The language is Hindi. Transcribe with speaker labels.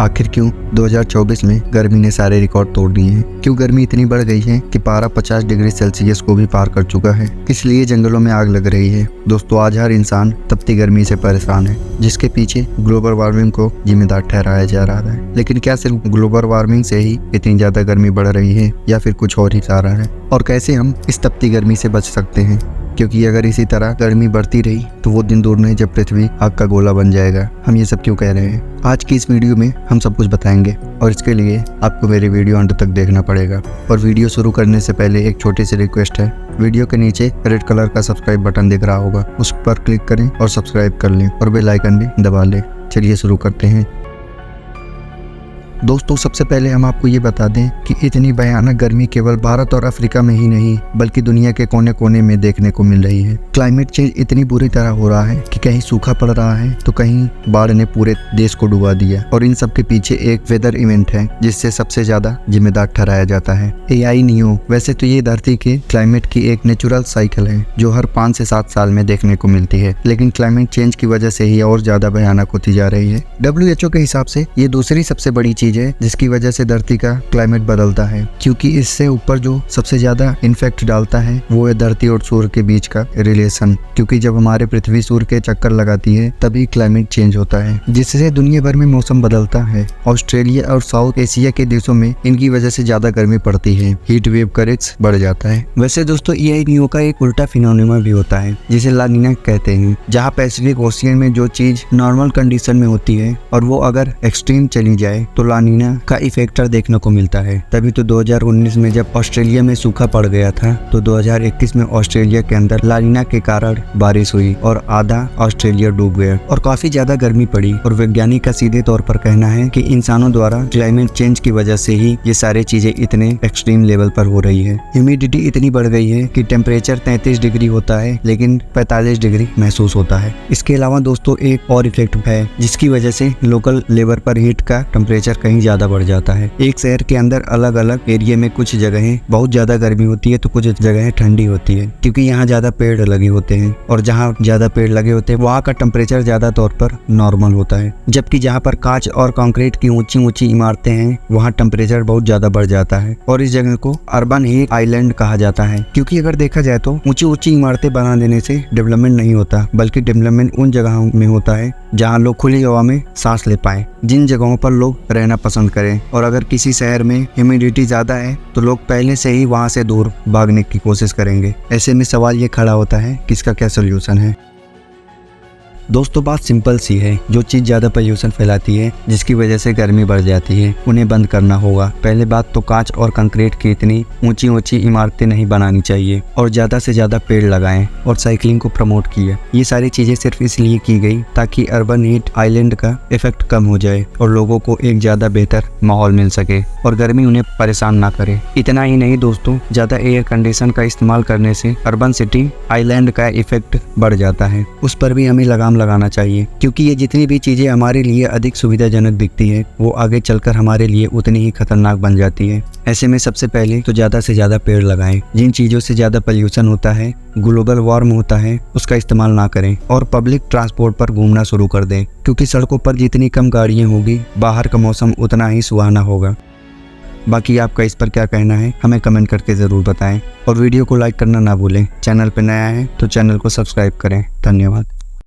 Speaker 1: आखिर क्यों 2024 में गर्मी ने सारे रिकॉर्ड तोड़ दिए हैं? क्यों गर्मी इतनी बढ़ गई है कि पारा 50 डिग्री सेल्सियस को भी पार कर चुका है? किस लिए जंगलों में आग लग रही है? दोस्तों, आज हर इंसान तपती गर्मी से परेशान है, जिसके पीछे ग्लोबल वार्मिंग को जिम्मेदार ठहराया जा रहा है। लेकिन क्या सिर्फ ग्लोबल वार्मिंग से ही इतनी ज्यादा गर्मी बढ़ रही है या फिर कुछ और ही कारण है? और कैसे हम इस तपती गर्मी से बच सकते हैं? क्योंकि अगर इसी तरह गर्मी बढ़ती रही तो वो दिन दूर नहीं जब पृथ्वी आग का गोला बन जाएगा। हम ये सब क्यों कह रहे हैं? आज की इस वीडियो में हम सब कुछ बताएंगे और इसके लिए आपको मेरी वीडियो अंत तक देखना पड़ेगा। और वीडियो शुरू करने से पहले एक छोटी सी रिक्वेस्ट है, वीडियो के नीचे रेड कलर का सब्सक्राइब बटन दिख रहा होगा, उस पर क्लिक करें और सब्सक्राइब कर लें और बेल आइकन भी दबा लें। चलिए शुरू करते हैं। दोस्तों, सबसे पहले हम आपको ये बता दें कि इतनी भयानक गर्मी केवल भारत और अफ्रीका में ही नहीं बल्कि दुनिया के कोने कोने में देखने को मिल रही है। क्लाइमेट चेंज इतनी बुरी तरह हो रहा है कि कहीं सूखा पड़ रहा है तो कहीं बाढ़ ने पूरे देश को डुबा दिया। और इन सब के पीछे एक वेदर इवेंट है जिससे सबसे ज्यादा जिम्मेदार ठहराया जाता है एल नीनो। वैसे तो ये धरती के क्लाइमेट की एक नेचुरल साइकिल है जो हर 5 से 7 साल में देखने को मिलती है, लेकिन क्लाइमेट चेंज की वजह से ही और ज्यादा भयानक होती जा रही है। WHO के हिसाब से ये दूसरी सबसे बड़ी चीज है जिसकी वजह से धरती का क्लाइमेट बदलता है, क्योंकि इससे ऊपर जो सबसे ज्यादा इन्फेक्ट डालता है वो है धरती और सूर्य के बीच का रिलेशन। क्योंकि जब हमारे पृथ्वी सूर्य के चक्कर लगाती है तभी क्लाइमेट चेंज होता है, जिससे दुनिया भर में मौसम बदलता है। ऑस्ट्रेलिया और साउथ एशिया के देशों में इनकी वजह से ज्यादा गर्मी पड़ती है, हीट वेव का रिस्क बढ़ जाता है। वैसे दोस्तों, एल नीनो का एक उल्टा फिनोमेना भी होता है जिसे ला नीना कहते हैं, जहाँ पैसिफिक ओशियन में जो चीज नॉर्मल कंडीशन में होती है और वो अगर एक्सट्रीम चली जाए तो ला नीना का इफेक्टर देखने को मिलता है। तभी तो 2019 में जब ऑस्ट्रेलिया में सूखा पड़ गया था तो 2021 में ऑस्ट्रेलिया के अंदर ला नीना के कारण बारिश हुई और आधा ऑस्ट्रेलिया डूब गया और काफी ज्यादा गर्मी पड़ी। और वैज्ञानिक का सीधे तौर पर कहना है कि इंसानों द्वारा क्लाइमेट चेंज की वजह से ही ये सारी चीजें इतने एक्सट्रीम लेवल पर हो रही है। ह्यूमिडिटी इतनी बढ़ गई है कि टेम्परेचर 33 डिग्री होता है लेकिन 45 डिग्री महसूस होता है। इसके अलावा दोस्तों, एक और इफेक्ट है जिसकी वजह से लोकल लेवल पर हीट का टेम्परेचर कहीं ज्यादा बढ़ जाता है। एक शहर के अंदर अलग अलग एरिया में कुछ जगहें बहुत ज्यादा गर्मी होती है तो कुछ जगहें ठंडी होती है, क्योंकि यहाँ ज्यादा पेड़ लगे होते हैं और जहाँ ज्यादा पेड़ लगे होते हैं वहाँ का टेम्परेचर ज्यादा तौर पर नॉर्मल होता है। जबकि जहाँ पर कांच और कंक्रीट की ऊंची ऊंची इमारतें हैं वहाँ टेम्परेचर बहुत ज्यादा बढ़ जाता है और इस जगह को अर्बन हीट आइलैंड कहा जाता है। क्योंकि अगर देखा जाए तो ऊंची ऊंची इमारतें बना देने से डेवलपमेंट नहीं होता, बल्कि डेवलपमेंट उन जगहों में होता है जहाँ लोग खुली हवा में सांस ले पाए, जिन जगहों पर लोग रहना पसंद करें। और अगर किसी शहर में ह्यूमिडिटी ज्यादा है तो लोग पहले से ही वहां से दूर भागने की कोशिश करेंगे। ऐसे में सवाल ये खड़ा होता है कि इसका क्या सोल्यूशन है? दोस्तों, बात सिंपल सी है। जो चीज ज्यादा पोल्यूशन फैलाती है जिसकी वजह से गर्मी बढ़ जाती है उन्हें बंद करना होगा। पहले बात तो कांच और कंक्रीट की इतनी ऊंची ऊंची इमारतें नहीं बनानी चाहिए और ज्यादा से ज्यादा पेड़ लगाएं और साइकिलिंग को प्रमोट किया। ये सारी चीजें सिर्फ इसलिए की गई ताकि अर्बन हीट आइलैंड का इफेक्ट कम हो जाए और लोगों को एक ज्यादा बेहतर माहौल मिल सके और गर्मी उन्हें परेशान ना करे। इतना ही नहीं दोस्तों, ज्यादा एयर कंडीशन का इस्तेमाल करने से अर्बन सिटी आइलैंड का इफेक्ट बढ़ जाता है, उस पर भी हमें लगाना चाहिए। क्योंकि ये जितनी भी चीजें हमारे लिए अधिक सुविधाजनक दिखती है वो आगे चलकर हमारे लिए उतनी ही खतरनाक बन जाती है। ऐसे में सबसे पहले तो ज्यादा से ज्यादा पेड़ लगाएं। जिन चीजों से ज्यादा पोल्यूशन होता है, ग्लोबल वार्म होता है, उसका इस्तेमाल ना करें और पब्लिक ट्रांसपोर्ट पर घूमना शुरू कर दें। क्योंकि सड़कों पर जितनी कम गाड़ियां होगी बाहर का मौसम उतना ही सुहाना होगा। बाकी आपका इस पर क्या कहना है हमें कमेंट करके जरूर बताएं और वीडियो को लाइक करना ना भूलें। चैनल पर नया है तो चैनल को सब्सक्राइब करें। धन्यवाद।